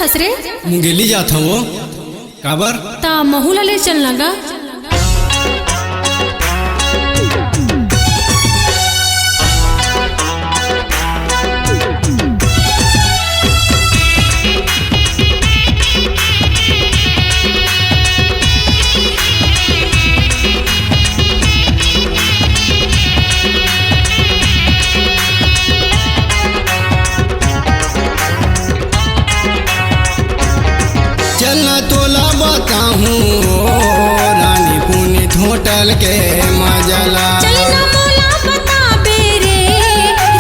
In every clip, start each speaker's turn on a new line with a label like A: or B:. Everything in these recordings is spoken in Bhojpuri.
A: हस रे?
B: मुंगेली जात हूँ काबर
A: ता महूला ले चल लगा।
B: चलना तोला बताहूँ रानी पुनीत होटल के मजला।
A: चलना मोला बताबे रे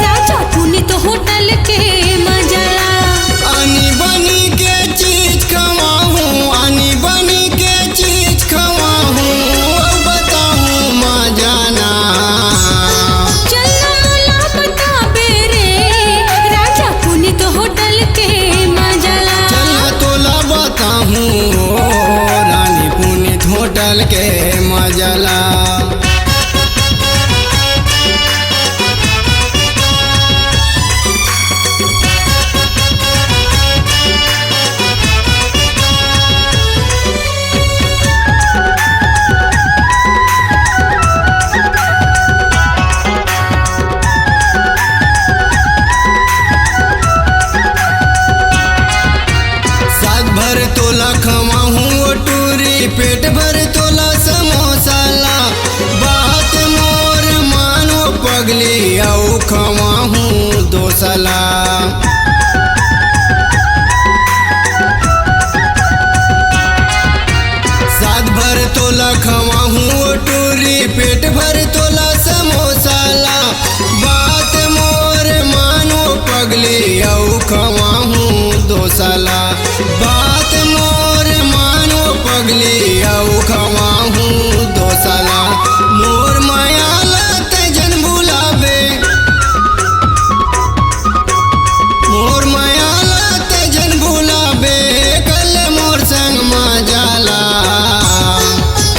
A: राजा पुनीत होटल के मजला।
B: आनी बनी के चीज खवाहूँ आनी बनी के चीज खवाहूँ बताहूँ मजाना।
A: चलना मोला बताबे रे राजा पुनीत होटल के मजला।
B: चलना तोला बताहूँ रानी पुनीत होटल के मजला। भर तोला खवाहूँ टूरी पेट भर तोला समोसाला। बात मोर मानो पगली आऊ खवाहूँ दोसला। सात भर तोला खवाहूँ टूरी पेट भर तोला समोसाला। बात मोर मानो पगली आऊ खवाहूँ दोसला। बात मोर मानो पगली आऊ खवाहूँ दोसला। मोर मायाला तेजन भुलाबे मोर मायाला तेजन भुलाबे कल मोर संग मजाला।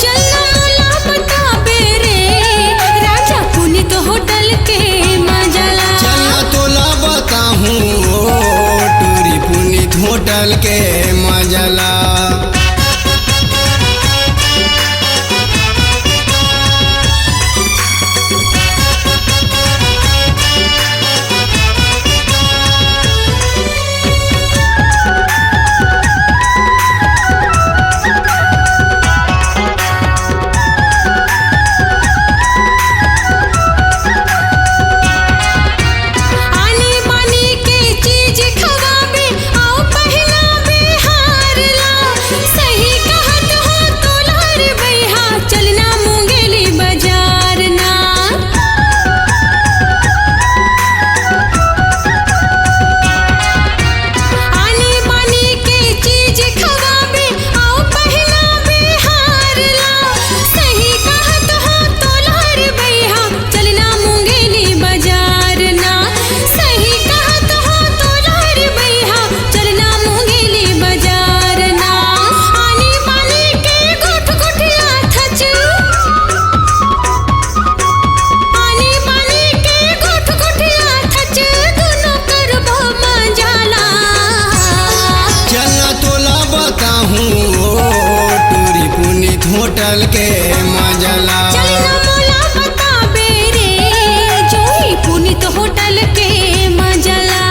A: चलना मोला बताबे रे राजा पुनीत होटल के मजला।
B: चलना तोला बताहूँ टूरी पुनीत होटल के मजला।
A: आनी बानी के चीज खवाबे आओ पहनाबे हार ला। सही कहत हो तोलार बैहा चलना मुंगेली बाजार ना। आनी बानी के चीज खवाबे आओ पहनाबे हार ला। सही कहत हो तोलार बैहा चलना मुंगेली बाजार ना। सही कहत हो तोलार बैहा चलना मुंगेली बाजार ना। आनी बानी के गोठ गोठिया थच आनी बानी के गोठ गोठिया थच दोनों करबो मजाला।
B: चलना तोला बताहूँ टूरी पुनीत होटल के मजला।
A: चलना मोला बताबे रे जोई पुनीत होटल के मजला।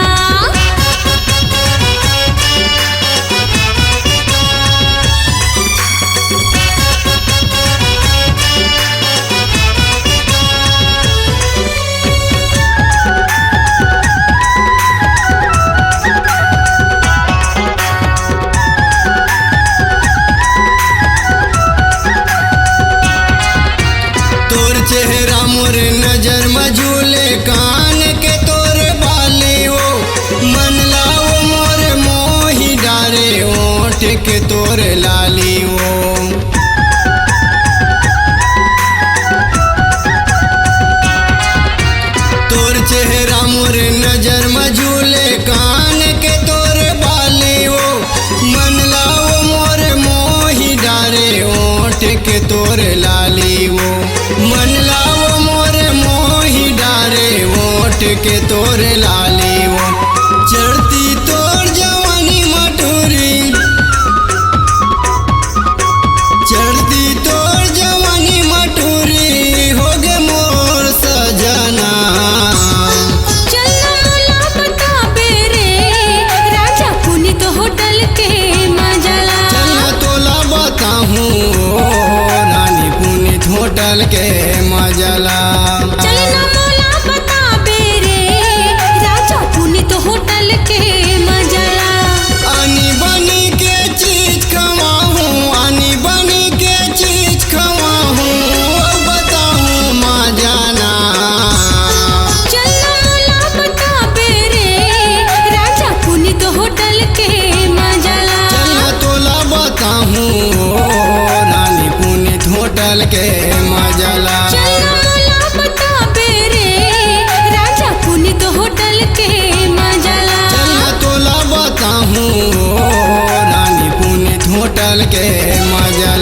B: तोर चेहरा मोर नजर मझूले कान के तोर बाली हो। मन लाओ मोर मोही डारे ओठ के तोर लाली हो। तोर चेहरा मोर नजर मझूले कान के तोर बाली हो। मन लाओ मोर मोही डारे ओठ के तोर लाली हो। मन लाओ मोर मोही डारे ओठ के तोर लाली हो। चढ़ती तोर जवानी मटूरी होटल के मजला।
A: चलना मोला बताबे रे राजा पुनीत होटल के मजला।
B: आनी बनी के चीज खवाहूँ, आनी बनी के चीज खवाहूँ, बताहूँ मजाना।
A: चलना मोला बताबे रे राजा पुनीत होटल के मजला।
B: चलना तोला बताहूँ रानी पुनीत होटल के मजला।
A: चलना मोला बताबे रे राजा पुनीत होटल के मजला।
B: चलना तोला बताहूँ रानी पुनीत होटल के मजा।